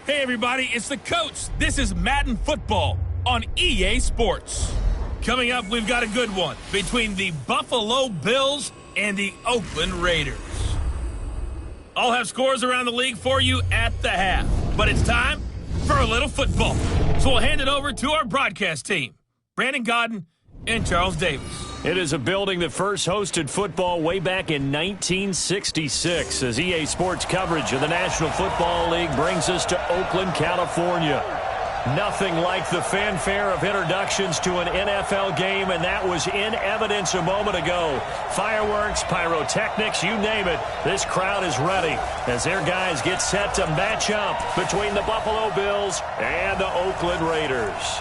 Hey everybody, it's the coach. This is Madden Football on EA Sports. Coming up, we've got a good one between the Buffalo Bills and the Oakland Raiders. I'll have scores around the league for you at the half, but it's time for a little football. So we'll hand it over to our broadcast team, Brandon Godden and Charles Davis. It is a building that first hosted football way back in 1966 as EA Sports coverage of the National Football League brings us to Oakland, California. Nothing like the fanfare of introductions to an NFL game, and that was in evidence a moment ago. Fireworks, pyrotechnics, you name it. This crowd is ready as their guys get set to match up between the Buffalo Bills and the Oakland Raiders.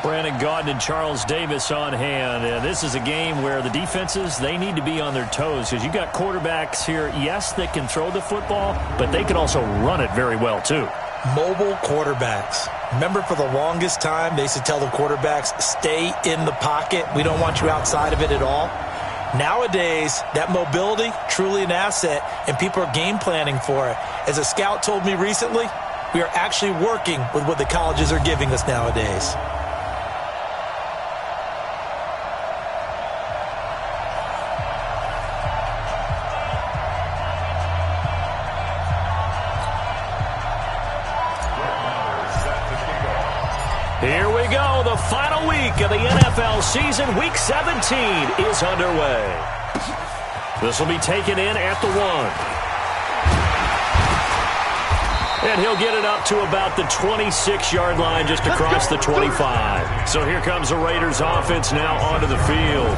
Brandon Gaudin and Charles Davis on hand. This is a game where the defenses, they need to be on their toes because you got quarterbacks here, yes, that can throw the football, but they can also run it very well too. Mobile quarterbacks. Remember, for the longest time, they used to tell the quarterbacks, stay in the pocket. We don't want you outside of it at all. Nowadays, that mobility, truly an asset, and people are game planning for it. As a scout told me recently, we are actually working with what the colleges are giving us nowadays. Here we go. The final week of the NFL season. Week 17 is underway. This will be taken in at the 1. And he'll get it up to about the 26-yard line just across the 25. So here comes the Raiders offense now onto the field.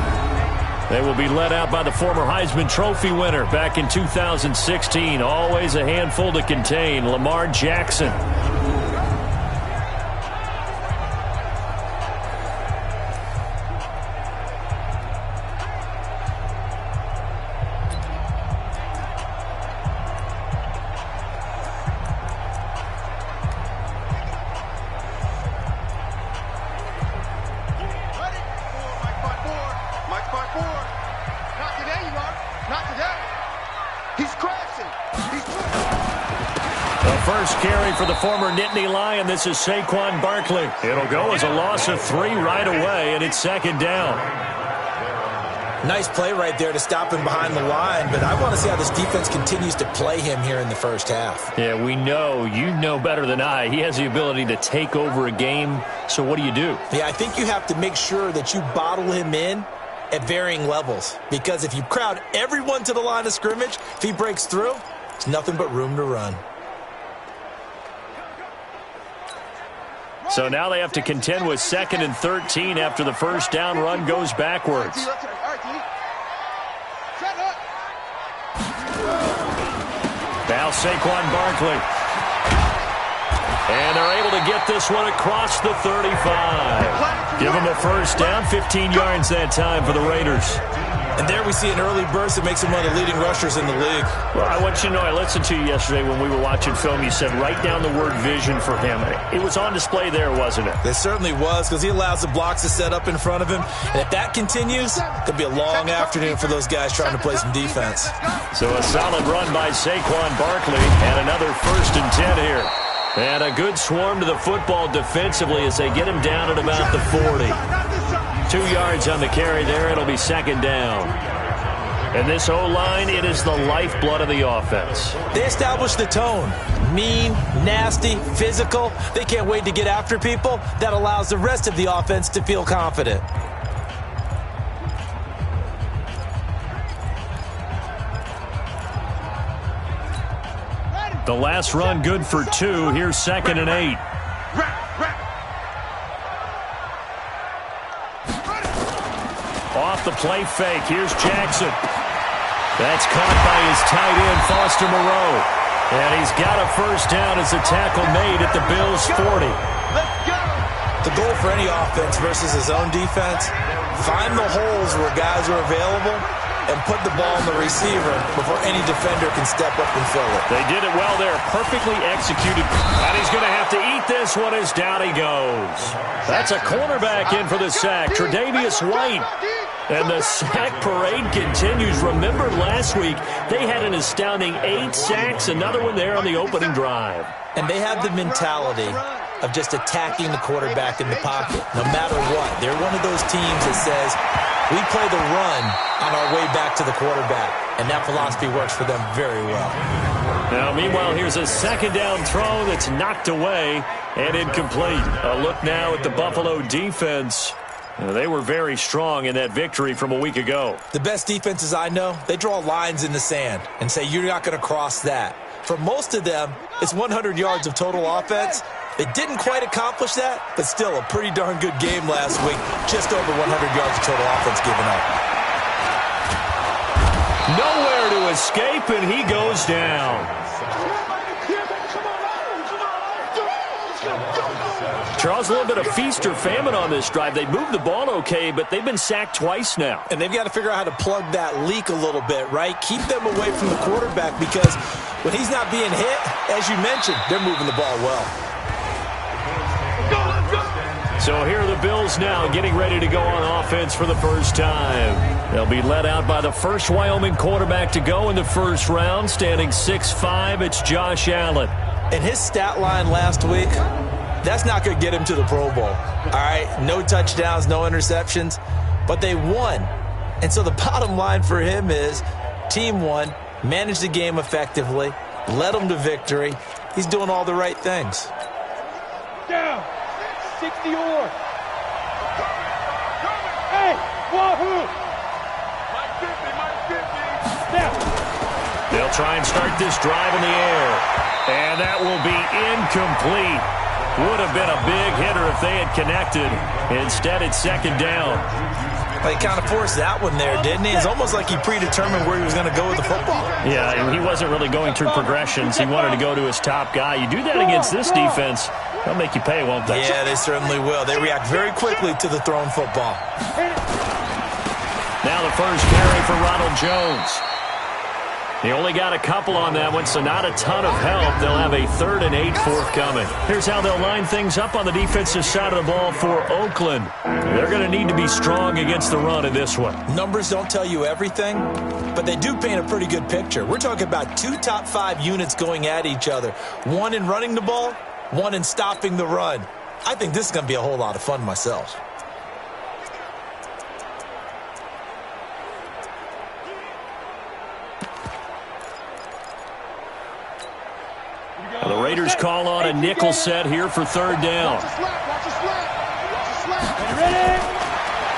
They will be led out by the former Heisman Trophy winner back in 2016. Always a handful to contain, Lamar Jackson. For the former Nittany Lion, this is Saquon Barkley. It'll go as a loss of 3 right away, and it's second down. Nice play right there to stop him behind the line, but I want to see how this defense continues to play him here in the first half. Yeah, we know. You know better than I. He has the ability to take over a game, so what do you do? Yeah, I think you have to make sure that you bottle him in at varying levels, because if you crowd everyone to the line of scrimmage, if he breaks through, it's nothing but room to run. So now they have to contend with 2nd and 13 after the first down run goes backwards. Now Saquon Barkley. And they're able to get this one across the 35. Give them a first down, 15 yards that time for the Raiders. And there we see an early burst that makes him one of the leading rushers in the league. Well, I want you to know, I listened to you yesterday when we were watching film. You said write down the word vision for him. It was on display there, wasn't it? It certainly was, because he allows the blocks to set up in front of him. And if that continues, it'll be a long afternoon for those guys trying to play some defense. So a solid run by Saquon Barkley and another 1st and 10 here. And a good swarm to the football defensively as they get him down at about the 40. 2 yards on the carry there. It'll be second down. And this O-line, it is the lifeblood of the offense. They establish the tone. Mean, nasty, physical. They can't wait to get after people. That allows the rest of the offense to feel confident. The last run good for 2. Here's 2nd and 8. Off the play fake. Here's Jackson. That's caught by his tight end, Foster Moreau. And he's got a first down as the tackle made at the Bills' 40. The goal for any offense versus his own defense, find the holes where guys are available and put the ball on the receiver before any defender can step up and fill it. They did it well there. Perfectly executed. And he's going to have to eat this one as down he goes. That's a cornerback in for the sack, Tre'Davious White. And the sack parade continues. Remember last week, they had an astounding 8 sacks, another one there on the opening drive. And they have the mentality of just attacking the quarterback in the pocket, no matter what. They're one of those teams that says, we play the run on our way back to the quarterback. And that philosophy works for them very well. Now, meanwhile, here's a second down throw that's knocked away and incomplete. A look now at the Buffalo defense. They were very strong in that victory from a week ago. The best defenses I know, they draw lines in the sand and say, you're not going to cross that. For most of them, it's 100 yards of total offense. They didn't quite accomplish that, but still a pretty darn good game last week. Just over 100 yards of total offense given up. Nowhere to escape, and he goes down. Charles, a little bit of feast or famine on this drive. They moved the ball okay, but they've been sacked twice now. And they've got to figure out how to plug that leak a little bit, right? Keep them away from the quarterback because when he's not being hit, as you mentioned, they're moving the ball well. So here are the Bills now getting ready to go on offense for the first time. They'll be led out by the first Wyoming quarterback to go in the first round, standing 6'5". It's Josh Allen. And his stat line last week, that's not going to get him to the Pro Bowl. All right, no touchdowns, no interceptions, but they won. And so the bottom line for him is team won, managed the game effectively, led them to victory. He's doing all the right things. Down. 60 or. Hey, wahoo! Mike 50. Now. They'll try and start this drive in the air. And that will be incomplete. Would have been a big hitter if they had connected. Instead, it's second down. Well, he kind of forced that one there, didn't he? It's almost like he predetermined where he was going to go with the football. Yeah, he wasn't really going through progressions. He wanted to go to his top guy. You do that against this defense, they'll make you pay, won't they? Yeah, they certainly will. They react very quickly to the thrown football. Now the first carry for Ronald Jones. He only got a couple on that one, so not a ton of help. They'll have a 3rd and 8 forthcoming. Here's how they'll line things up on the defensive side of the ball for Oakland. They're going to need to be strong against the run in this one. Numbers don't tell you everything, but they do paint a pretty good picture. We're talking about 2 top 5 units going at each other. One in running the ball, one in stopping the run. I think this is going to be a whole lot of fun myself. The Raiders call on a nickel set here for 3rd down.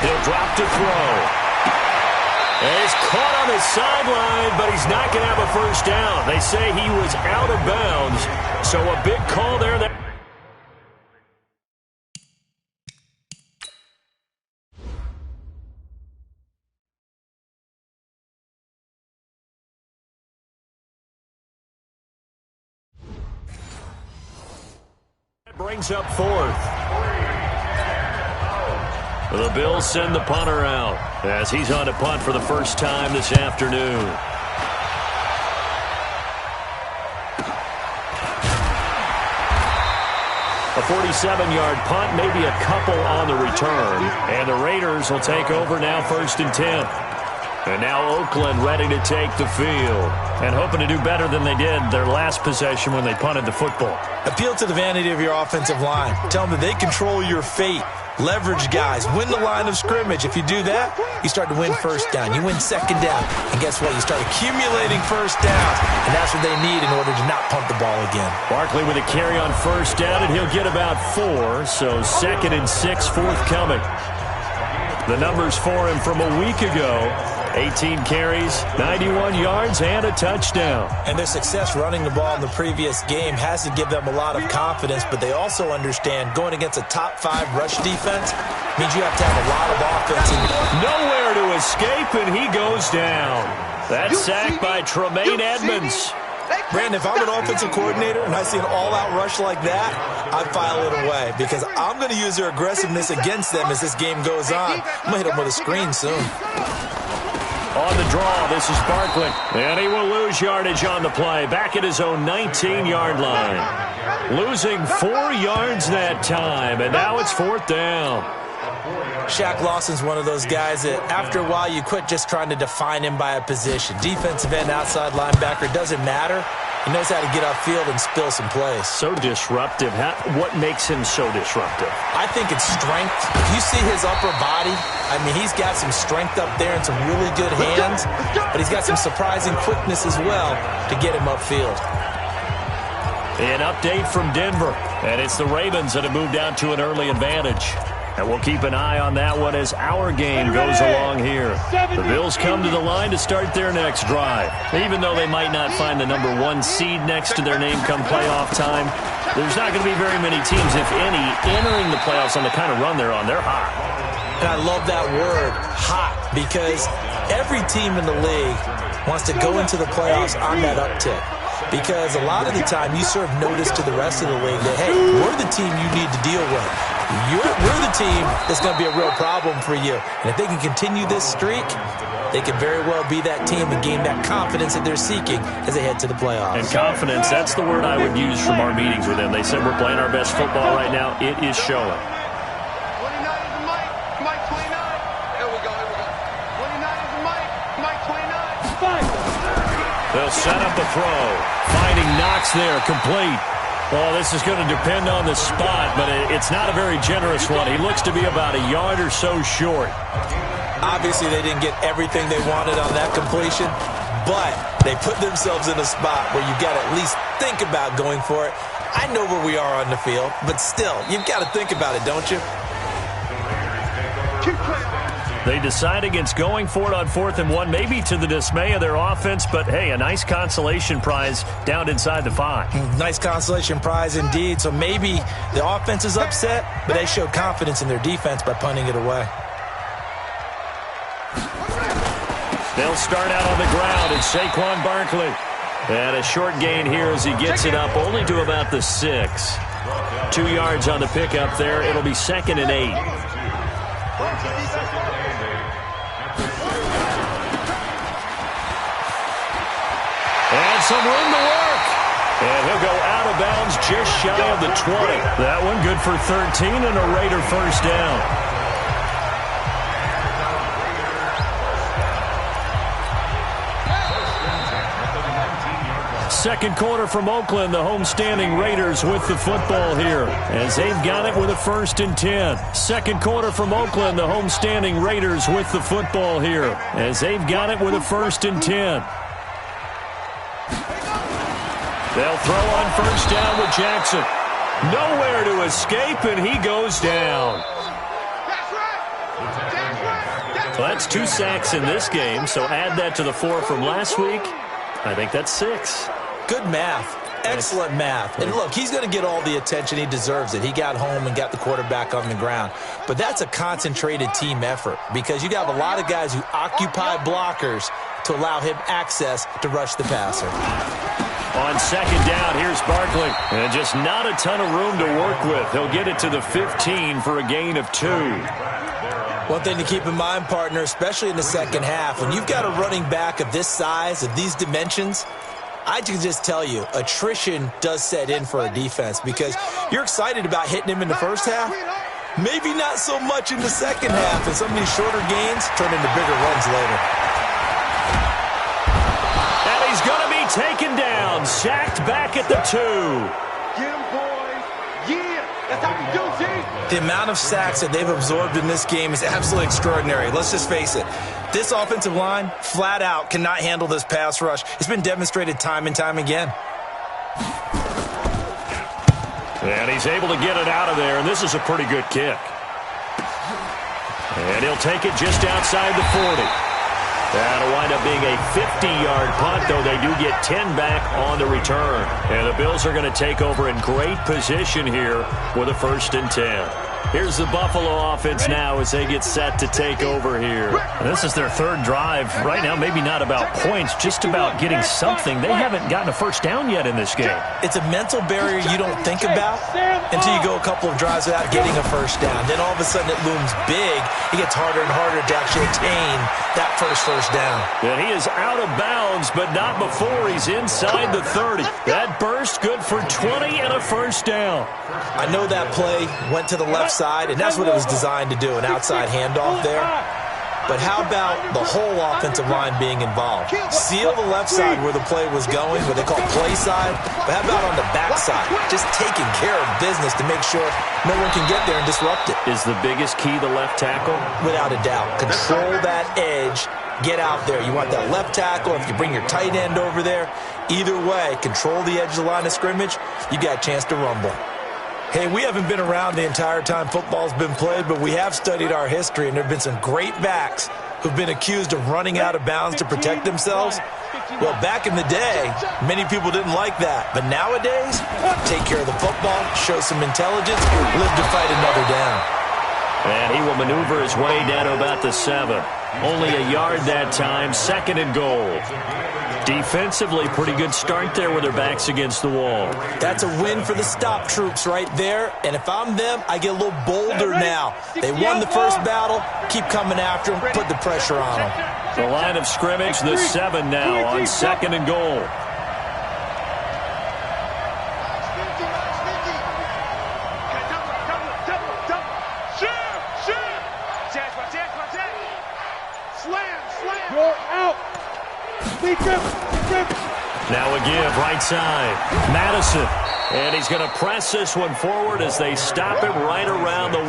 He'll drop to throw. And he's caught on his sideline, but he's not going to have a first down. They say he was out of bounds, so a big call there. Brings up 4th. The Bills send the punter out as he's on to punt for the first time this afternoon. A 47-yard punt, maybe a couple on the return. And the Raiders will take over now 1st and 10. And now Oakland ready to take the field and hoping to do better than they did their last possession when they punted the football. Appeal to the vanity of your offensive line. Tell them that they control your fate. Leverage guys. Win the line of scrimmage. If you do that, you start to win first down. You win second down. And guess what? You start accumulating first downs. And that's what they need in order to not punt the ball again. Barkley with a carry on first down, and he'll get about 4. So 2nd and 6 forthcoming. The numbers for him from a week ago. 18 carries, 91 yards, and a touchdown. And their success running the ball in the previous game has to give them a lot of confidence, but they also understand going against a top 5 rush defense means you have to have a lot of offense. Nowhere to escape, and he goes down. That sack by Tremaine Edmonds. Brandon, if I'm an offensive coordinator and I see an all-out rush like that, I file it away because I'm going to use their aggressiveness against them as this game goes on. I'm going to hit them with a screen soon. On the draw, this is Barkley. And he will lose yardage on the play. Back at his own 19-yard line. Losing 4 yards that time, and now it's 4th down. Shaq Lawson's one of those guys that after a while you quit just trying to define him by a position. Defensive end, outside linebacker, doesn't matter. He knows how to get upfield and spill some plays. So disruptive. What makes him so disruptive? I think it's strength. If you see his upper body, I mean, he's got some strength up there and some really good hands, but he's got some surprising quickness as well to get him upfield. An update from Denver, and it's the Ravens that have moved out to an early advantage. And we'll keep an eye on that one as our game goes along here. The Bills come to the line to start their next drive. Even though they might not find the number 1 seed next to their name come playoff time, there's not going to be very many teams, if any, entering the playoffs on the kind of run they're on. They're hot. And I love that word, hot, because every team in the league wants to go into the playoffs on that uptick. Because a lot of the time you serve notice to the rest of the league that, hey, we're the team you need to deal with. We're the team that's going to be a real problem for you. And if they can continue this streak, they could very well be that team and gain that confidence that they're seeking as they head to the playoffs. And confidence, that's the word I would use from our meetings with them. They said we're playing our best football right now. It is showing. 29 is the Mike 29. Here we go. 29 is the Mike 29. They'll set up a throw. Finding Knox there, complete. Well, this is going to depend on the spot, but it's not a very generous one. He looks to be about a yard or so short. Obviously, they didn't get everything they wanted on that completion, but they put themselves in a spot where you've got to at least think about going for it. I know where we are on the field, but still, you've got to think about it, don't you? They decide against going for it on 4th and 1, maybe to the dismay of their offense, but hey, a nice consolation prize down inside the 5. Nice consolation prize indeed. So maybe the offense is upset, but they showed confidence in their defense by punting it away. They'll start out on the ground, and Saquon Barkley. And a short gain here as he gets it up only to about the 6. 2 yards on the pickup there. It'll be 2nd and 8. And some room to work. And he'll go out of bounds just shy of the 20. That one good for 13 and a Raider first down. Second quarter from Oakland, the homestanding Raiders with the football here as they've got it with a 1st and 10. Second quarter from Oakland, the homestanding Raiders with the football here as they've got it with a 1st and 10. They'll throw on first down with Jackson. Nowhere to escape, and he goes down. Well, that's 2 sacks in this game, so add that to the 4 from last week. I think that's 6. Good math. Excellent math. And look, he's going to get all the attention. He deserves it. He got home and got the quarterback on the ground. But that's a concentrated team effort because you have a lot of guys who occupy blockers to allow him access to rush the passer. On second down, here's Barkley. And just not a ton of room to work with. He'll get it to the 15 for a gain of 2. One thing to keep in mind, partner, especially in the second half, when you've got a running back of this size, of these dimensions, I can just tell you, attrition does set in for a defense because you're excited about hitting him in the first half. Maybe not so much in the second half, and some of these shorter gains turn into bigger runs later. And he's going to be taken down, sacked back at the 2. Get him, boys. Yeah, that's how we do, G. The amount of sacks that they've absorbed in this game is absolutely extraordinary. Let's just face it. This offensive line, flat out, cannot handle this pass rush. It's been demonstrated time and time again. And he's able to get it out of there, and this is a pretty good kick. And he'll take it just outside the 40. That'll wind up being a 50-yard punt, though they do get 10 back on the return. And the Bills are going to take over in great position here with a 1st and 10. Here's the Buffalo offense now as they get set to take over here. This is their third drive. Right now, maybe not about points, just about getting something. They haven't gotten a first down yet in this game. It's a mental barrier you don't think about until you go a couple of drives without getting a first down. Then all of a sudden it looms big. It gets harder and harder to actually attain that first down. And he is out of bounds, but not before he's inside the 30. That burst good for 20 and a first down. I know that play went to the left side, and that's what it was designed to do, an outside handoff there. But how about the whole offensive line being involved? Seal the left side where the play was going, what they call play side. But how about on the back side? Just taking care of business to make sure no one can get there and disrupt it. Is the biggest key the left tackle? Without a doubt. Control that edge. Get out there. You want that left tackle. If you bring your tight end over there, either way, control the edge of the line of scrimmage, you got a chance to rumble. Hey, we haven't been around the entire time football's been played, but we have studied our history, and there have been some great backs who've been accused of running out of bounds to protect themselves. Well, back in the day, many people didn't like that. But nowadays, take care of the football, show some intelligence, live to fight another down. And he will maneuver his way down to about the 7. Only a yard that time, 2nd and goal. Defensively, pretty good start there with their backs against the wall. That's a win for the stop troops right there. And if I'm them, I get a little bolder now. They won the first battle. Keep coming after them. Put the pressure on them. The line of scrimmage, the 7 now on 2nd and goal. Now a give, right side. Madison. And he's going to press this one forward as they stop him right around the 1.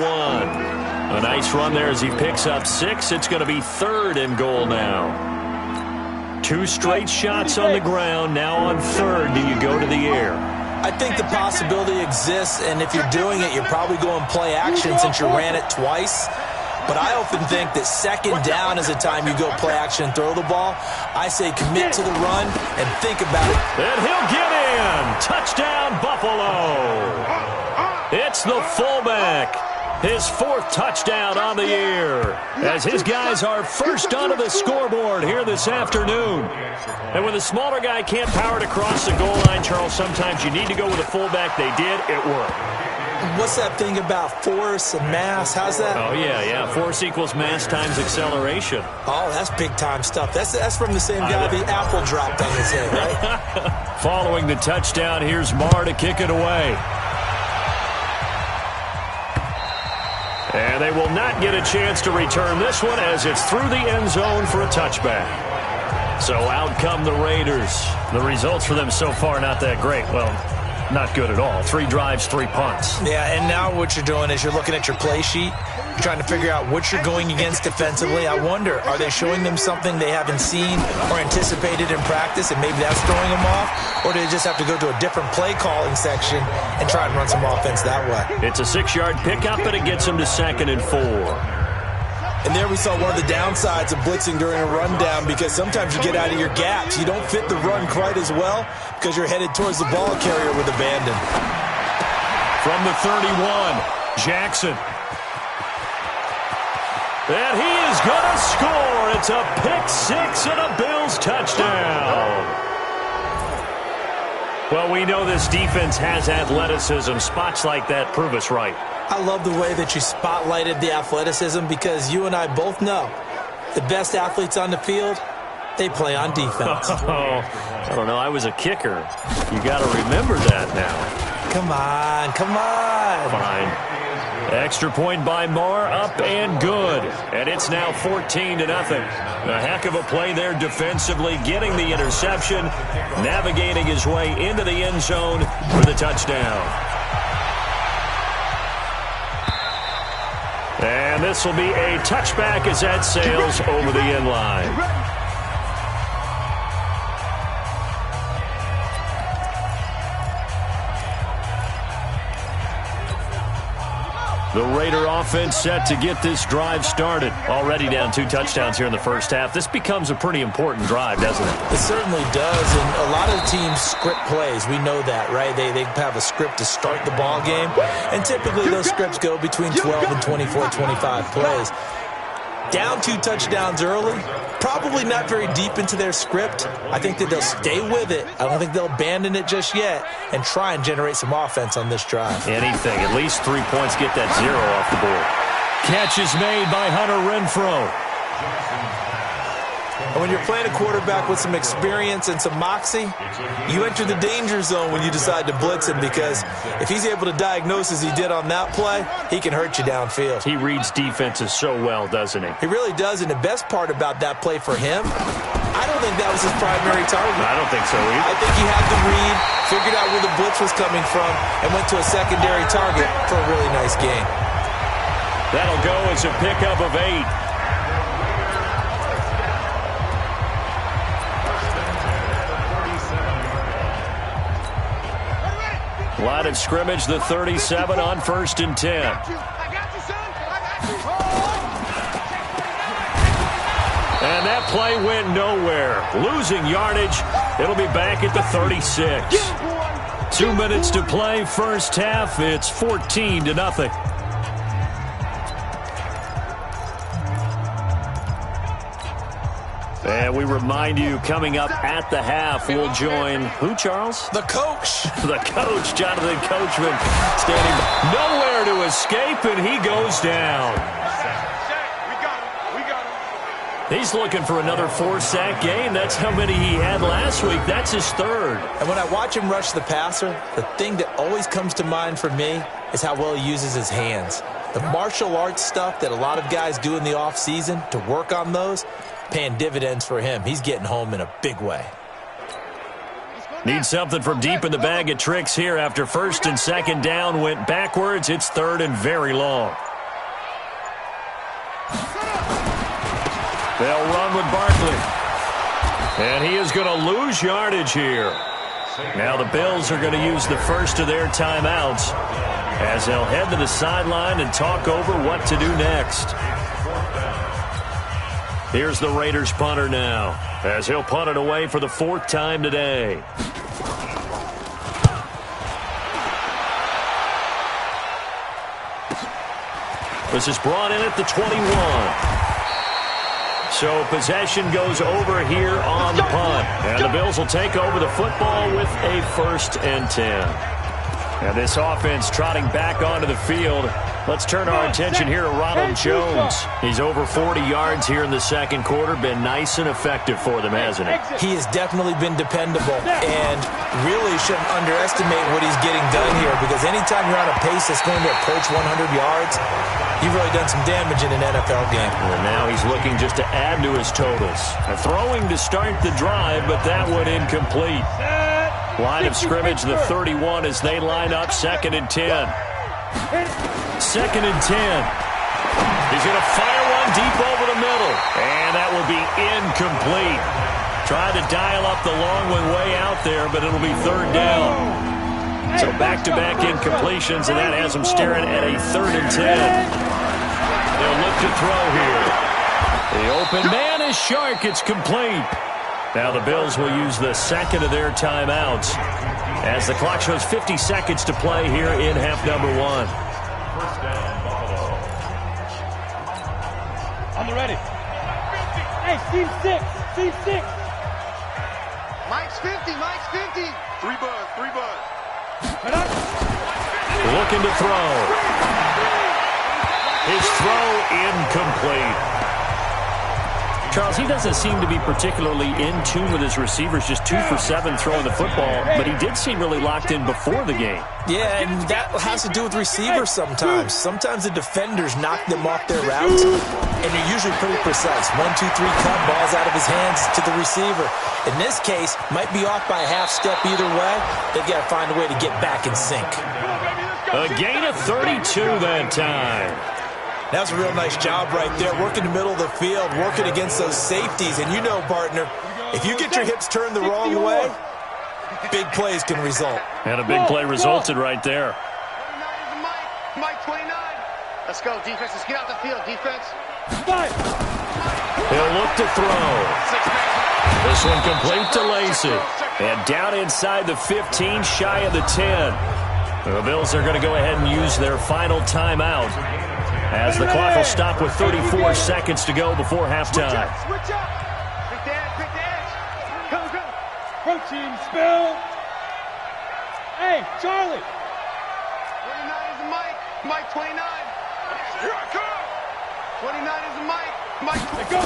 A nice run there as he picks up 6. It's going to be 3rd and goal now. 2 straight shots on the ground. Now on 3rd, do you go to the air? I think the possibility exists, and if you're doing it, you're probably going play action since you ran it twice. But I often think that 2nd down is the time you go play action and throw the ball. I say commit to the run and think about it. And he'll get in. Touchdown, Buffalo. It's the fullback. His 4th touchdown on the year as his guys are first onto the scoreboard here this afternoon. And when the smaller guy can't power it across the goal line, Charles, sometimes you need to go with a fullback. They did. It worked. What's that thing about force and mass? How's that? Oh, yeah. Force equals mass times acceleration. Oh, that's big-time stuff. That's from the same guy the apple dropped on his head, right? Following the touchdown, here's Marr to kick it away. And they will not get a chance to return this one as it's through the end zone for a touchback. So out come the Raiders. The results for them so far not that great. Well, not good at all. 3 drives, 3 punts. Yeah, and now what you're doing is you're looking at your play sheet. You're trying to figure out what you're going against defensively. I wonder, are they showing them something they haven't seen or anticipated in practice, and maybe that's throwing them off? Or do they just have to go to a different play calling section and try and run some offense that way? It's a 6-yard pickup, and it gets them to 2nd and 4. And there we saw one of the downsides of blitzing during a rundown, because sometimes you get out of your gaps. You don't fit the run quite as well because you're headed towards the ball carrier with abandon. From the 31, Jackson. And he is going to score. It's a pick-6 and a Bills touchdown. Well, we know this defense has athleticism. Spots like that prove us right. I love the way that you spotlighted the athleticism, because you and I both know the best athletes on the field, they play on defense. Oh, I don't know. I was a kicker. You got to remember that now. Come on. Fine. Extra point by Marr, up and good. And it's now 14-0. A heck of a play there defensively, getting the interception, navigating his way into the end zone for the touchdown. And this will be a touchback as that sails over the end line. The Raider offense set to get this drive started. Already down 2 touchdowns here in the first half. This becomes a pretty important drive, doesn't it? It certainly does, and a lot of teams script plays. We know that, right? They have a script to start the ball game, and typically those scripts go between 12 and 24, 25 plays. Down 2 touchdowns early, probably not very deep into their script. I think that they'll stay with it. I don't think they'll abandon it just yet and try and generate some offense on this drive. Anything. At least 3 points, get that 0 off the board. Catch is made by Hunter Renfrow. And when you're playing a quarterback with some experience and some moxie, you enter the danger zone when you decide to blitz him, because if he's able to diagnose as he did on that play, he can hurt you downfield. He reads defenses so well, doesn't he? He really does, and the best part about that play for him, I don't think that was his primary target. I don't think so either. I think he had the read, figured out where the blitz was coming from, and went to a secondary target for a really nice gain. That'll go as a pickup of 8. Line of scrimmage, the 37 on 1st and 10. And that play went nowhere. Losing yardage. It'll be back at the 36. 2 minutes to play, first half. It's 14-0. And we remind you, coming up at the half, we'll join who, Charles? The coach. The coach, Jonathan Coachman, standing nowhere to escape, and he goes down. We got him. He's looking for another 4-sack game. That's how many he had last week. That's his 3rd. And when I watch him rush the passer, the thing that always comes to mind for me is how well he uses his hands. The martial arts stuff that a lot of guys do in the offseason to work on those, paying dividends for him. He's getting home in a big way. Need something from deep in the bag of tricks here after 1st and 2nd down went backwards. It's 3rd and very long. They'll run with Barkley. And he is going to lose yardage here. Now the Bills are going to use the first of their timeouts as they'll head to the sideline and talk over what to do next. Here's the Raiders punter now, as he'll punt it away for the 4th time today. This is brought in at the 21. So possession goes over here on the punt. And the Bills will take over the football with a 1st and 10. And this offense trotting back onto the field. Let's turn our attention here to Ronald Jones. He's over 40 yards here in the 2nd quarter. Been nice and effective for them, hasn't he? He has definitely been dependable, and really shouldn't underestimate what he's getting done here, because anytime you're on a pace that's going to approach 100 yards, you've really done some damage in an NFL game. And now he's looking just to add to his totals. Throwing to start the drive, but that one incomplete. Line of scrimmage, the 31 as they line up, 2nd and 10. 2nd and 10. He's going to fire one deep over the middle. And that will be incomplete. Tried to dial up the long one way out there, but it'll be 3rd down. So back-to-back incompletions, and that has them staring at a 3rd and 10. They'll look to throw here. The open man is Shark. It's complete. Now the Bills will use the 2nd of their timeouts as the clock shows 50 seconds to play here in half number 1. I'm ready. Hey, team 6. Team 6. Mike's 50. Mike's 50. 3 buzz. Looking to throw. His throw incomplete. Charles, he doesn't seem to be particularly in tune with his receivers, just 2 for 7 throwing the football, but he did seem really locked in before the game. Yeah, and that has to do with receivers sometimes. Sometimes the defenders knock them off their routes, and they're usually pretty precise. 1, 2, 3, cut, balls out of his hands to the receiver. In this case, might be off by a half step either way. They've got to find a way to get back in sync. A gain of 32 that time. That's a real nice job right there, working the middle of the field, working against those safeties. And you know, partner, if you get your hips turned the wrong way, big plays can result. And a big play resulted right there. 29 is Mike. Mike 29. Let's go, defense. Let's get out the field, defense. Fight. He'll look to throw. This one complete to Lacey. And down inside the 15, shy of the 10. The Bills are going to go ahead and use their final timeout as the clock will stop with 34 seconds to go before halftime. Switch up. Pick the edge, pick the edge. Come, come. Protein spill. Hey, Charlie. 29 is the Mike. Mike 29. Here I come. 29 is the Mike. Mike 29.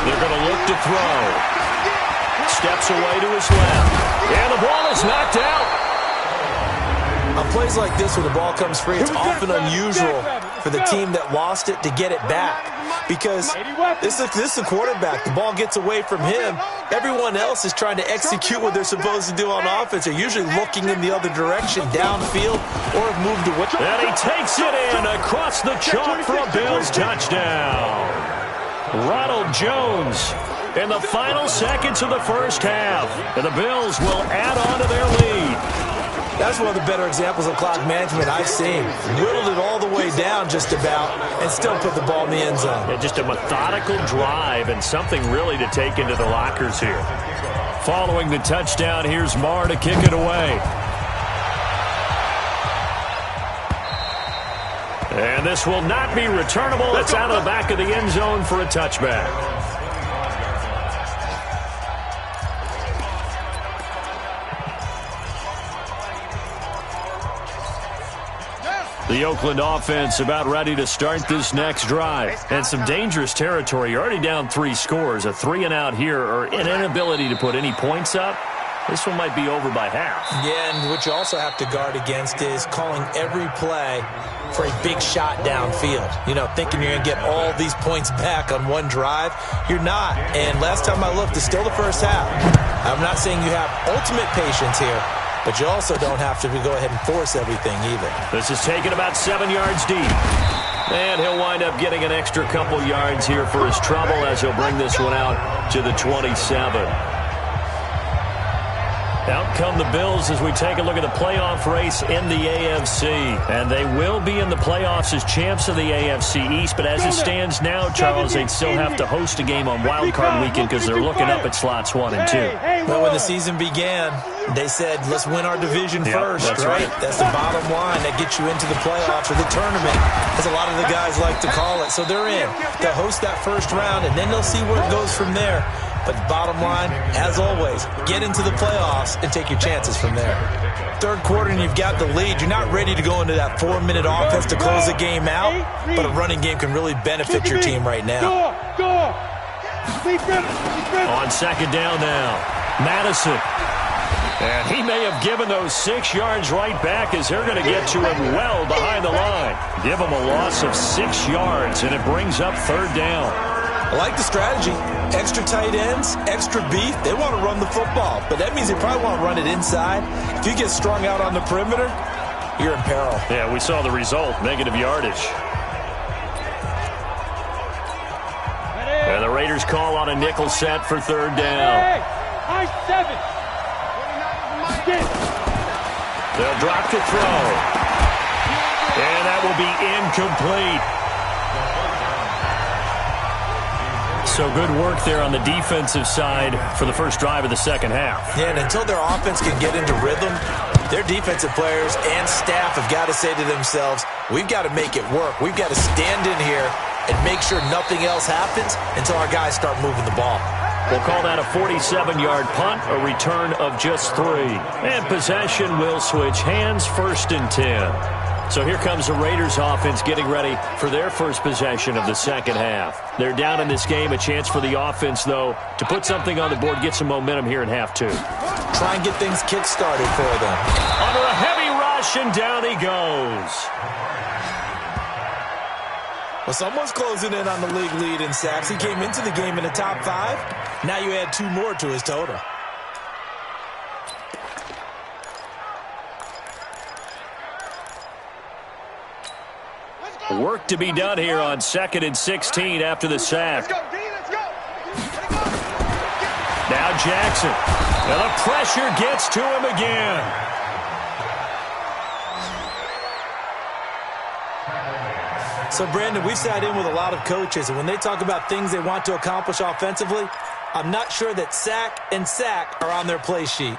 They're going to look to throw. Steps away to his left. And the ball is knocked out. On plays like this, when the ball comes free, it's often unusual for the team that lost it to get it back. Because this is the quarterback. The ball gets away from him. Everyone else is trying to execute what they're supposed to do on offense. They're usually looking in the other direction, downfield, or have moved away. And he takes it in across the chalk for a Bills touchdown. Ronald Jones in the final seconds of the first half. And the Bills will add on to their lead. That's one of the better examples of clock management I've seen. Whittled it all the way down just about and still put the ball in the end zone. Yeah, just a methodical drive and something really to take into the lockers here. Following the touchdown, here's Marr to kick it away. And this will not be returnable. It's out of the back of the end zone for a touchback. The Oakland offense about ready to start this next drive. And some dangerous territory. You're already down 3 scores. A 3 and out here, or an inability to put any points up. This one might be over by half. Yeah, and what you also have to guard against is calling every play for a big shot downfield. You know, thinking you're going to get all these points back on one drive. You're not. And last time I looked, it's still the first half. I'm not saying you have ultimate patience here, but you also don't have to go ahead and force everything either. This is taken about 7 yards deep. And he'll wind up getting an extra couple yards here for his trouble as he'll bring this one out to the 27. Out come the Bills as we take a look at the playoff race in the AFC. And they will be in the playoffs as champs of the AFC East. But as it stands now, Charles, they'd still have to host a game on Wild Card Weekend because they're looking up at slots 1 and 2. Well, when the season began, they said, let's win our division first, that's right? That's the bottom line that gets you into the playoffs or the tournament, as a lot of the guys like to call it. So they're in. They'll host that first round, and then they'll see where it goes from there. But bottom line, as always, get into the playoffs and take your chances from there. Third quarter and you've got the lead. You're not ready to go into that 4-minute offense to close the game out, but a running game can really benefit your team right now. On second down now, Madison. And he may have given those 6 yards right back as they're going to get to him well behind the line. Give him a loss of 6 yards, and it brings up third down. I like the strategy. Extra tight ends, extra beef. They want to run the football, but that means they probably want to run it inside. If you get strung out on the perimeter, you're in peril. Yeah, we saw the result, negative yardage. And the Raiders call on a nickel set for third down. High 7. They'll drop to throw. And that will be incomplete. So good work there on the defensive side for the first drive of the second half. Yeah, and until their offense can get into rhythm, their defensive players and staff have got to say to themselves, we've got to make it work. We've got to stand in here and make sure nothing else happens until our guys start moving the ball. We'll call that a 47-yard punt, a return of just 3. And possession will switch hands, 1st and 10. So here comes the Raiders offense getting ready for their first possession of the second half. They're down in this game. A chance for the offense, though, to put something on the board, get some momentum here in half 2. Try and get things kick-started for them. Under a heavy rush, and down he goes. Well, someone's closing in on the league lead in sacks. He came into the game in the top 5. Now you add 2 more to his total. Work to be done here on 2nd and 16 after the sack. Now Jackson. And the pressure gets to him again. So, Brandon, we've sat in with a lot of coaches, and when they talk about things they want to accomplish offensively, I'm not sure that sack and sack are on their play sheet.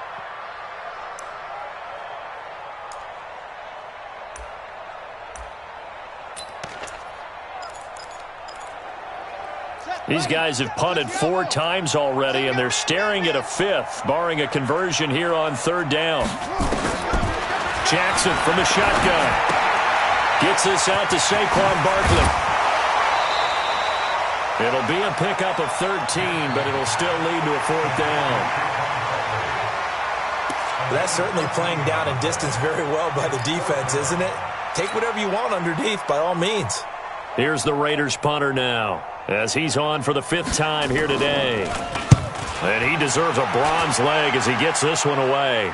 These guys have punted 4 times already, and they're staring at a 5th, barring a conversion here on 3rd down. Jackson from the shotgun. Gets this out to Saquon Barkley. It'll be a pickup of 13, but it'll still lead to a 4th down. That's certainly playing down and distance very well by the defense, isn't it? Take whatever you want underneath, by all means. Here's the Raiders punter now, as he's on for the 5th time here today. And he deserves a bronze leg as he gets this one away.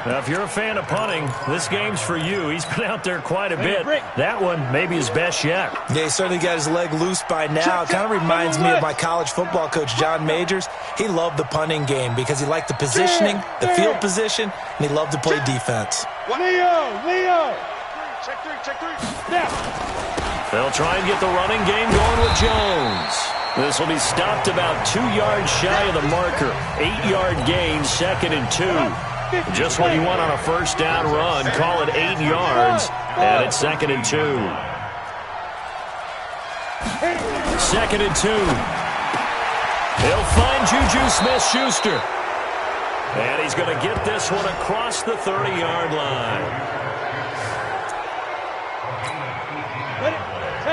Now, if you're a fan of punting, this game's for you. He's been out there quite a bit. That one, maybe his best yet. Yeah, he certainly got his leg loose by now. It kind of reminds me of my college football coach, John Majors. He loved the punting game because he liked the positioning, the field position, and he loved to play defense. Leo! Check three. They'll try and get the running game going with Jones. This will be stopped about 2 yards shy of the marker. 8-yard gain, 2nd and 2. Just what you want on a 1st down run. Call it 8 yards, and it's 2nd and 2. 2nd and 2. He'll find Juju Smith-Schuster. And he's going to get this one across the 30-yard line.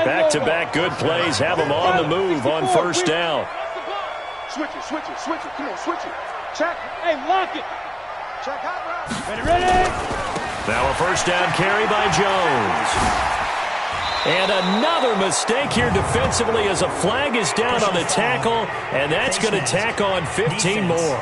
Back-to-back good plays have him on the move on 1st down. Switch it. Come on, switch it. Check. Hey, lock it. Check hot route. Ready? Now a 1st down carry by Jones. And another mistake here defensively as a flag is down on the tackle, and that's going to tack on 15 more.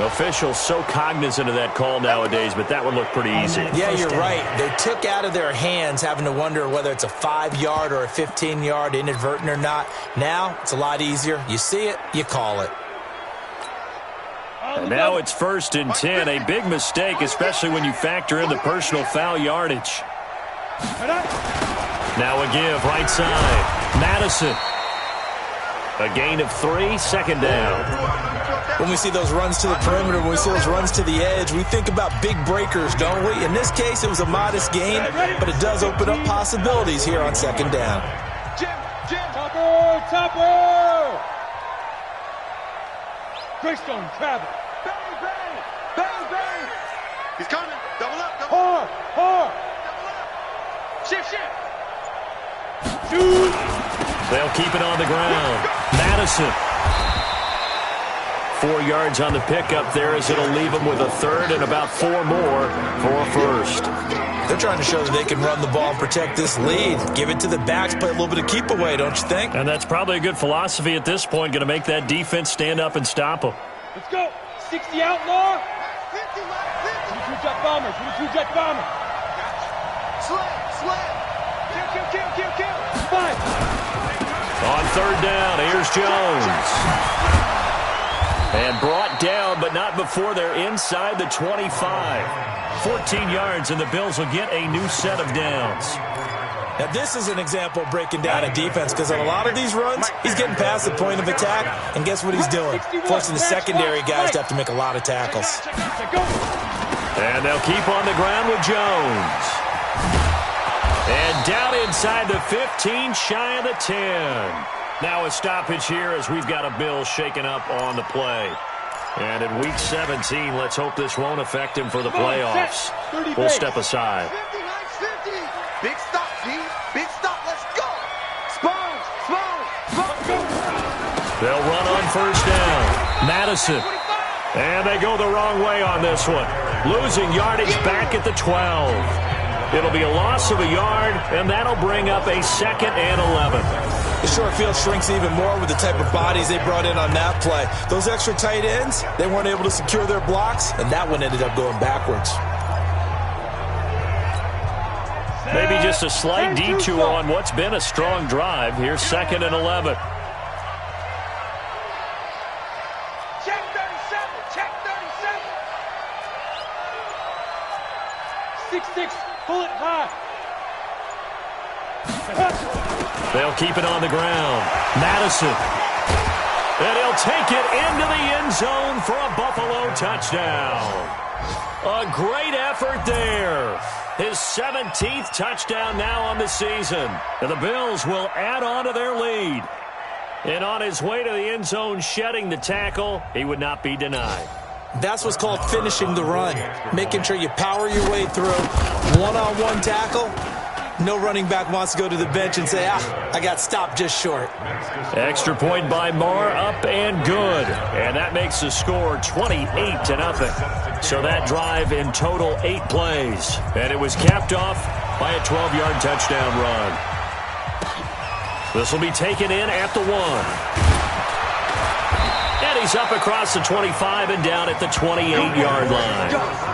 Officials so cognizant of that call nowadays, but that would look pretty easy. Yeah, you're right. They took out of their hands having to wonder whether it's a 5-yard or a 15-yard, inadvertent or not. Now, it's a lot easier. You see it, you call it. And now it's 1st and 10. A big mistake, especially when you factor in the personal foul yardage. Now a give, right side. Madison. A gain of 3, 2nd down. When we see those runs to the perimeter, when we see those runs to the edge, we think about big breakers, don't we? In this case, it was a modest gain, but it does open up possibilities here on 2nd down. Jim. Topper. Greystone, travel. Bang. He's coming. Double up. Hard. Shift. Shoot. They'll keep it on the ground. Madison. 4 yards on the pickup there as it'll leave them with a 3rd and about 4 more for a 1st. They're trying to show that they can run the ball and protect this lead. Give it to the backs, play a little bit of keep away, don't you think? And that's probably a good philosophy at this point, going to make that defense stand up and stop them. Let's go. 60 outlaw. 22-jet bombers. 22-jet bomber. Slam. Kill. 5. On 3rd down, here's Jones. And brought down, but not before they're inside the 25. 14 yards, and the Bills will get a new set of downs. Now, this is an example of breaking down a defense, because on a lot of these runs, he's getting past the point of attack, and guess what he's doing? Forcing the secondary guys to have to make a lot of tackles. And they'll keep on the ground with Jones. And down inside the 15, shy of the 10. Now a stoppage here as we've got a Bill shaken up on the play. And in Week 17, let's hope this won't affect him for the playoffs. We'll step aside. 59-50. Big stop, G. Big stop. Let's go. Spawn. They'll run on 1st down. Madison. And they go the wrong way on this one. Losing yardage back at the 12. It'll be a loss of a yard, and that'll bring up a 2nd and 11. The short field shrinks even more with the type of bodies they brought in on that play. Those extra tight ends, they weren't able to secure their blocks, and that one ended up going backwards. Maybe just a slight detour on what's been a strong drive. Here's 2nd and 11. Check 37. Check 37. 6-6. Pull it high. They'll keep it on the ground. Madison. And he'll take it into the end zone for a Buffalo touchdown. A great effort there. His 17th touchdown now on the season. And the Bills will add on to their lead. And on his way to the end zone, shedding the tackle, he would not be denied. That's what's called finishing the run. Making sure you power your way through. One-on-one tackle. No running back wants to go to the bench and say, I got stopped just short. Extra point by Marr, up and good. And that makes the score 28-0. So that drive in total 8 plays. And it was capped off by a 12-yard touchdown run. This will be taken in at the 1. And he's up across the 25 and down at the 28-yard line.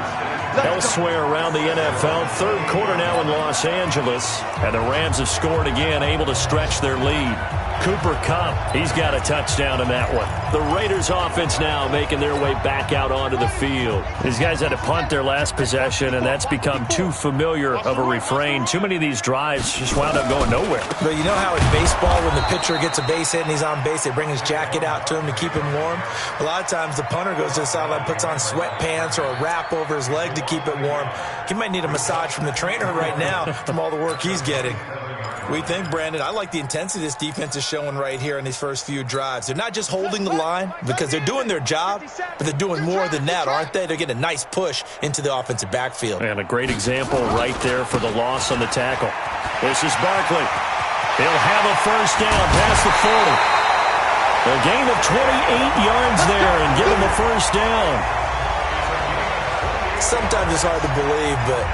Elsewhere around the NFL, 3rd quarter now in Los Angeles. And the Rams have scored again, able to stretch their lead. Cooper Kupp, he's got a touchdown in that one. The Raiders offense now making their way back out onto the field. These guys had to punt their last possession, and that's become too familiar of a refrain. Too many of these drives just wound up going nowhere. But you know how in baseball, when the pitcher gets a base hit and he's on base, they bring his jacket out to him to keep him warm? A lot of times the punter goes to the sideline, puts on sweatpants or a wrap over his leg to keep it warm. He might need a massage from the trainer right now from all the work he's getting. What do you think, Brandon? I like the intensity this defense is showing right here in these first few drives. They're not just holding the line because they're doing their job, but they're doing more than that, aren't they? They're getting a nice push into the offensive backfield. And a great example right there for the loss on the tackle. This is Barkley. He'll have a first down past the 40. A gain of 28 yards there and give him a first down. Sometimes it's hard to believe, but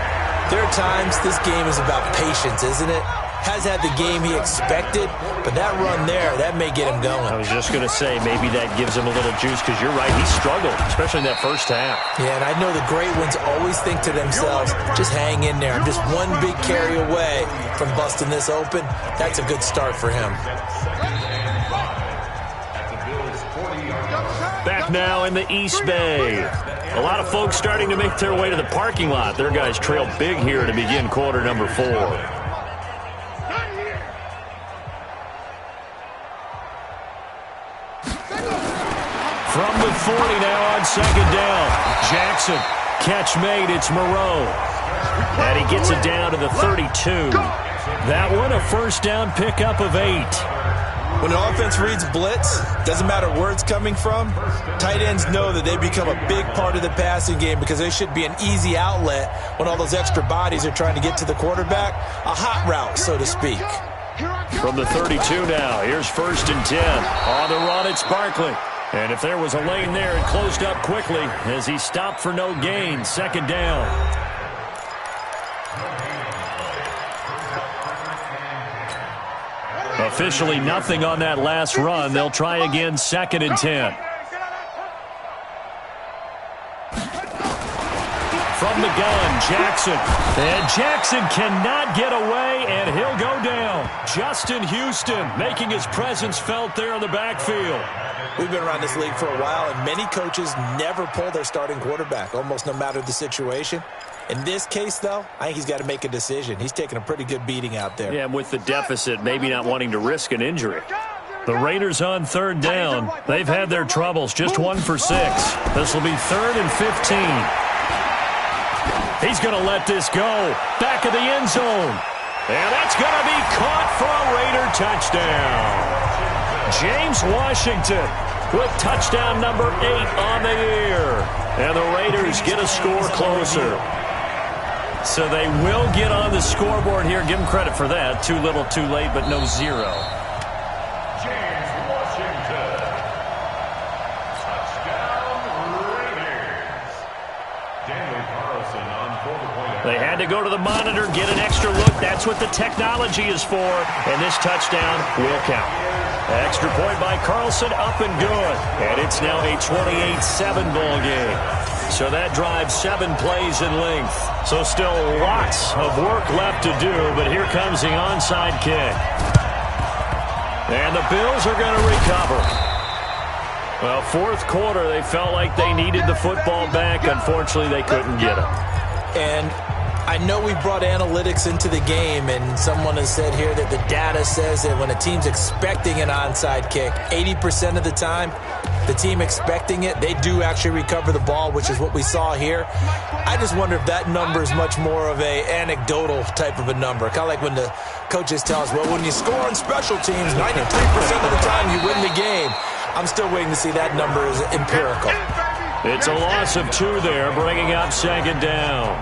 there are times this game is about patience, isn't it? Has had the game he expected, but that run there, that may get him going. I was just going to say, maybe that gives him a little juice, because you're right, he struggled, especially in that first half. Yeah, and I know the great ones always think to themselves, just hang in there. I'm just one big carry away from busting this open. That's a good start for him. Back now in the East Bay. A lot of folks starting to make their way to the parking lot. Their guys trail big here to begin quarter number 4. From the 40 now on 2nd down. Jackson, catch made, it's Moreau. And he gets it down to the 32. That one a first down pickup of 8. When an offense reads blitz, doesn't matter where it's coming from, tight ends know that they become a big part of the passing game because they should be an easy outlet when all those extra bodies are trying to get to the quarterback. A hot route, so to speak. From the 32 now, here's 1st and 10. On the run, it's Barkley. And if there was a lane there, it closed up quickly as he stopped for no gain. 2nd down. Officially nothing on that last run. They'll try again 2nd and 10. From the gun, Jackson. And Jackson cannot get away, and he'll go down. Justin Houston making his presence felt there in the backfield. We've been around this league for a while, and many coaches never pull their starting quarterback, almost no matter the situation. In this case, though, I think he's got to make a decision. He's taking a pretty good beating out there. Yeah, with the deficit, maybe not wanting to risk an injury. The Raiders on 3rd down. They've had their troubles, just 1 for 6. This will be 3rd and 15. He's going to let this go. Back of the end zone. And that's going to be caught for a Raider touchdown. James Washington with touchdown number 8 on the year. And the Raiders get a score closer. So they will get on the scoreboard here. Give them credit for that. Too little, too late, but no 0. James Washington. Touchdown Raiders. Daniel Carlson on 4-point. They had to go to the monitor, get an extra look. That's what the technology is for. And this touchdown will count. Extra point by Carlson, up and good. And it's now a 28-7 ball game. So that drives 7 plays in length. So still lots of work left to do, but here comes the onside kick. And the Bills are going to recover. Well, fourth quarter, they felt like they needed the football back. Unfortunately, they couldn't get it. And I know we brought analytics into the game, and someone has said here that the data says that when a team's expecting an onside kick, 80% of the time, the team expecting it, they do actually recover the ball, which is what we saw here. I just wonder if that number is much more of a anecdotal type of a number. Kind of like when the coaches tell us, well, when you score on special teams, 93% of the time you win the game. I'm still waiting to see that number is empirical. It's a loss of 2 there, bringing up second down.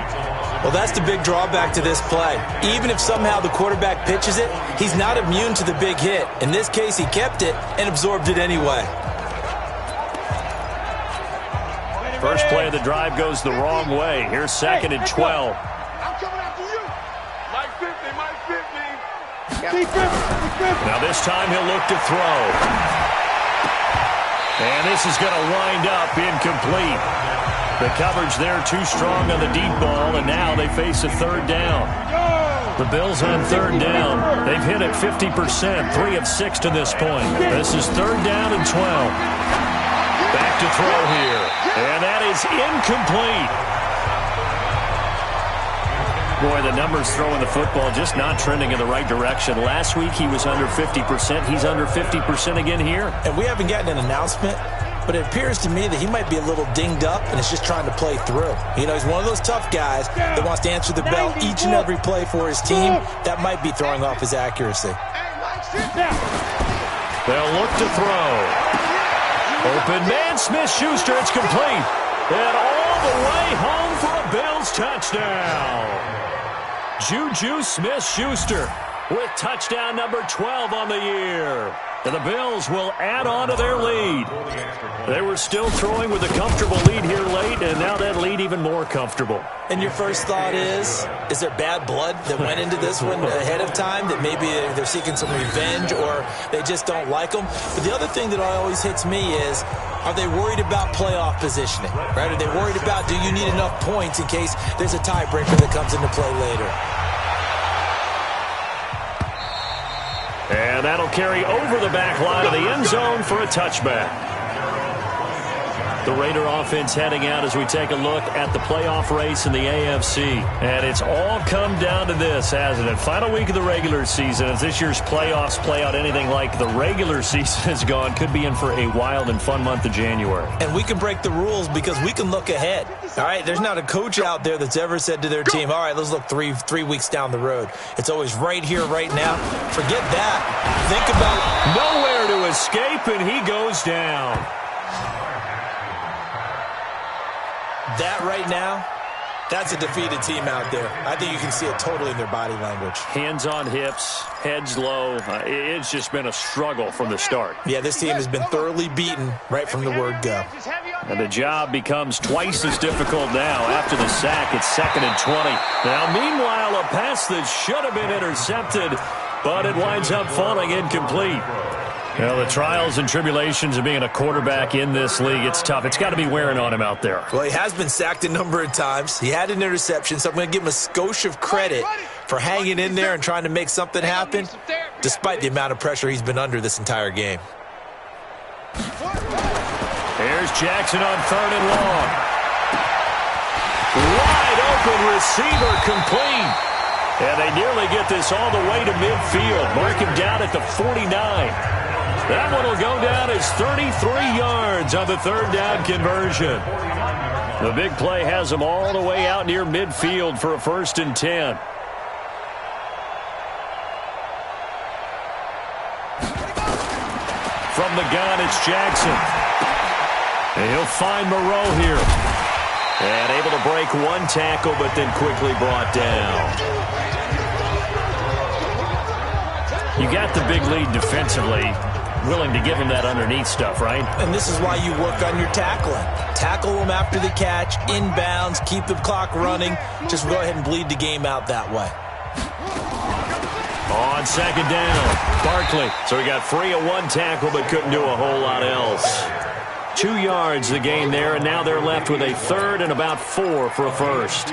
Well, that's the big drawback to this play. Even if somehow the quarterback pitches it, he's not immune to the big hit. In this case, he kept it and absorbed it anyway. First play of the drive goes the wrong way. Here's second and 12. I'm coming after you. Mike 50, Mike 50. Now this time he'll look to throw. And this is going to wind up incomplete. The coverage there too strong on the deep ball, and now they face a third down. The Bills on third down. They've hit it 50%, 3 of 6 to this point. This is third down and 12. Back to throw here. And that is incomplete. Boy, the numbers throwing the football just not trending in the right direction. Last week he was under 50%. He's under 50% again here. And we haven't gotten an announcement, but it appears to me that he might be a little dinged up and is just trying to play through. You know, he's one of those tough guys that wants to answer the bell each and every play for his team. That might be throwing off his accuracy. They'll look to throw. Open man, Smith-Schuster, it's complete. And all the way home for a Bills touchdown. Juju Smith-Schuster with touchdown number 12 on the year. And the Bills will add on to their lead. They were still throwing with a comfortable lead here late, and now that lead even more comfortable. And your first thought is there bad blood that went into this one ahead of time, that maybe they're seeking some revenge or they just don't like them? But the other thing that always hits me is, are they worried about playoff positioning? Right? Are they worried about, do you need enough points in case there's a tiebreaker that comes into play later? And that'll carry over the back line of the end zone for a touchback. The Raider offense heading out as we take a look at the playoff race in the AFC. And it's all come down to this, hasn't it? Final week of the regular season. As this year's playoffs play out anything like the regular season has gone, could be in for a wild and fun month of January. And we can break the rules because we can look ahead. All right, there's not a coach out there that's ever said to their team, all right, let's look three weeks down the road. It's always right here, right now. Forget that. Think about nowhere to escape, and he goes down. That right now, that's a defeated team out there. I think you can see it totally in their body language. Hands on hips, heads low. It's just been a struggle from the start. Yeah, this team has been thoroughly beaten right from the word go. And the job becomes twice as difficult now after the sack. It's second and 20. Now, meanwhile, a pass that should have been intercepted, but it winds up falling incomplete. Well, the trials and tribulations of being a quarterback in this league, it's tough. It's got to be wearing on him out there. Well, he has been sacked a number of times. He had an interception, so I'm going to give him a skosh of credit for hanging in there and trying to make something happen, despite the amount of pressure he's been under this entire game. Here's Jackson on third and long. Wide open receiver complete. And they nearly get this all the way to midfield. Mark him down at the 49. That one will go down as 33 yards on the third down conversion. The big play has them all the way out near midfield for a 1st and 10. From the gun, it's Jackson. And he'll find Moreau here. And able to break one tackle, but then quickly brought down. You got the big lead defensively, willing to give him that underneath stuff, right? And this is why you work on your tackling. Tackle them after the catch, inbounds, keep the clock running. Just go ahead and bleed the game out that way. On second down, Barkley. So he got free of one tackle, but couldn't do a whole lot else. 2 yards the gain there, and now they're left with a third and about 4 for a first.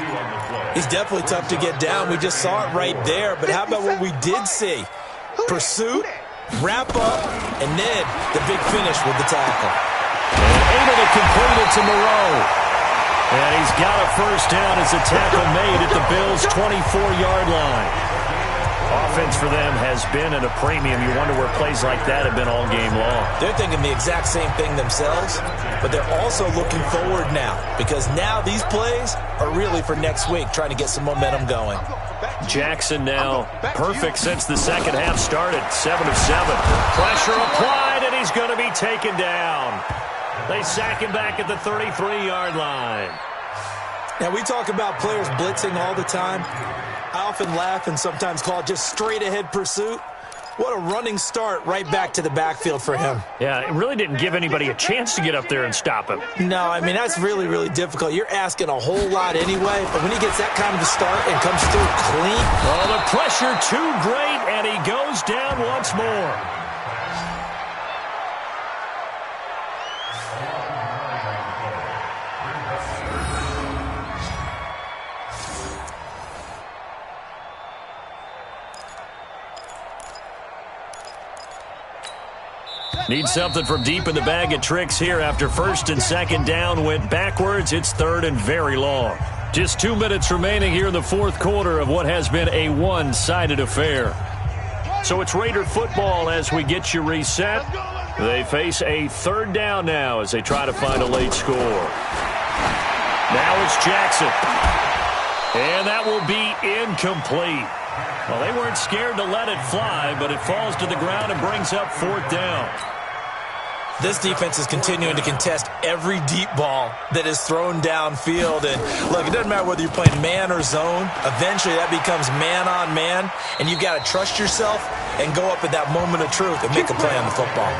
He's definitely tough to get down. We just saw it right there. But how about what we did see? Pursuit, wrap up, and then the big finish with the tackle. And able to complete it to Moreau. And he's got a first down as the tackle made at the Bills' 24-yard line. Offense for them has been at a premium. You wonder where plays like that have been all game long. They're thinking the exact same thing themselves, but they're also looking forward now because now these plays are really for next week, trying to get some momentum going. Jackson now perfect since the second half started, 7 of 7. Pressure applied, and he's going to be taken down. They sack him back at the 33-yard line. Now, we talk about players blitzing all the time. I often laugh and sometimes call it just straight-ahead pursuit. What a running start right back to the backfield for him. Yeah, it really didn't give anybody a chance to get up there and stop him. No, I mean, that's really, really difficult. You're asking a whole lot anyway, but when he gets that kind of a start and comes through clean. Oh, the pressure too great, and he goes down once more. Need something from deep in the bag of tricks here after first and second down went backwards. It's third and very long. Just 2 minutes remaining here in the fourth quarter of what has been a one-sided affair. So it's Raider football as we get you reset. They face a third down now as they try to find a late score. Now it's Jackson. And that will be incomplete. Well, they weren't scared to let it fly, but it falls to the ground and brings up fourth down. This defense is continuing to contest every deep ball that is thrown downfield. And, look, it doesn't matter whether you're playing man or zone. Eventually, that becomes man-on-man, and you've got to trust yourself and go up at that moment of truth and make a play on the football.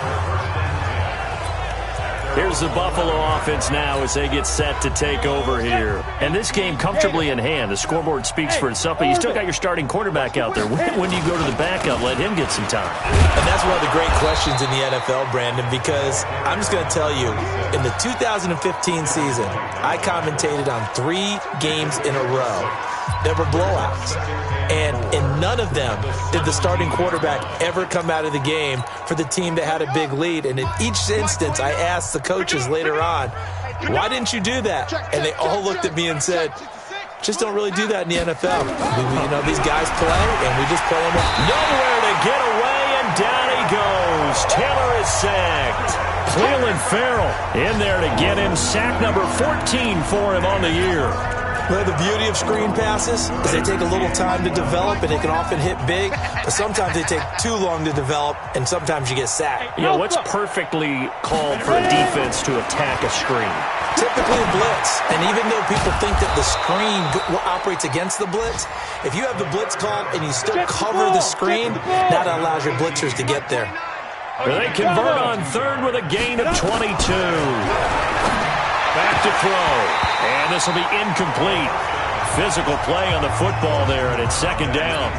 Here's the Buffalo offense now as they get set to take over here. And this game comfortably in hand. The scoreboard speaks for itself, but you still got your starting quarterback out there. When do you go to the backup? Let him get some time. And that's one of the great questions in the NFL, Brandon, because I'm just going to tell you, in the 2015 season, I commentated on 3 games in a row that were blowouts. And in none of them did the starting quarterback ever come out of the game for the team that had a big lead. And in each instance, I asked the coaches later on, why didn't you do that? And they all looked at me and said, just don't really do that in the NFL. These guys play, and we just play them up. Nowhere to get away, and down he goes. Taylor is sacked. Cleveland Farrell in there to get him. Sack number 14 for him on the year. Well, the beauty of screen passes is they take a little time to develop, and they can often hit big, but sometimes they take too long to develop, and sometimes you get sacked. You know, what's perfectly called for a defense to attack a screen? Typically a blitz, and even though people think that the screen operates against the blitz, if you have the blitz called and you still cover the screen, that allows your blitzers to get there. They convert on third with a gain of 22. Back to throw. And this will be incomplete. Physical play on the football there, and it's second down.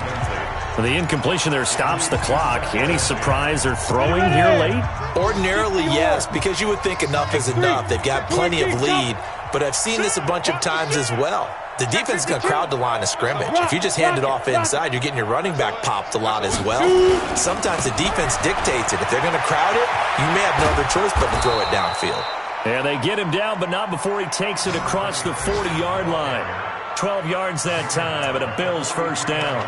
The incompletion there stops the clock. Any surprise they're throwing here late? Ordinarily, yes, because you would think enough is enough. They've got plenty of lead, but I've seen this a bunch of times as well. The defense is going to crowd the line of scrimmage. If you just hand it off inside, you're getting your running back popped a lot as well. Sometimes the defense dictates it. If they're going to crowd it, you may have no other choice but to throw it downfield. And they get him down, but not before he takes it across the 40-yard line. 12 yards that time, and a Bills first down.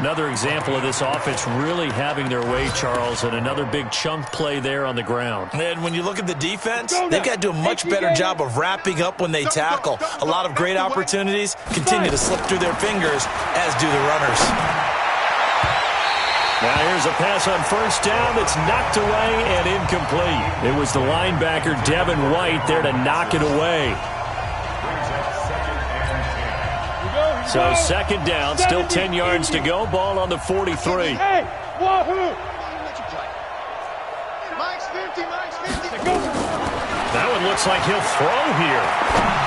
Another example of this offense really having their way, Charles, and another big chunk play there on the ground. And when you look at the defense, they've got to do a much better job of wrapping up when they tackle. A lot of great opportunities continue to slip through their fingers, as do the runners. Now here's a pass on first down that's knocked away and incomplete. It was the linebacker, Devin White, there to knock it away. So second down, still 10 yards to go. Ball on the 43. Hey, wahoo! Mike's 50, Mike's 50. That one looks like he'll throw here.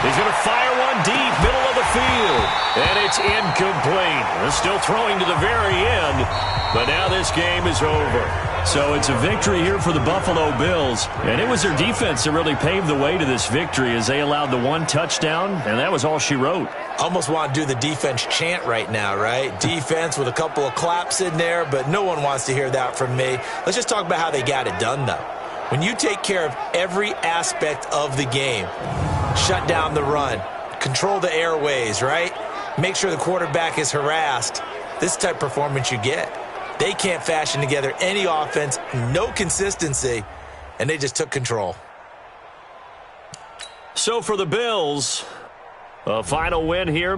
He's going to fire one deep, middle of the field. And it's incomplete. They're still throwing to the very end. But now this game is over. So it's a victory here for the Buffalo Bills. And it was their defense that really paved the way to this victory as they allowed the one touchdown, and that was all she wrote. Almost want to do the defense chant right now, right? Defense with a couple of claps in there, but no one wants to hear that from me. Let's just talk about how they got it done, though. When you take care of every aspect of the game, shut down the run, control the airways, right? Make sure the quarterback is harassed. This type of performance you get. They can't fashion together any offense, no consistency, and they just took control. So for the Bills, a final win here.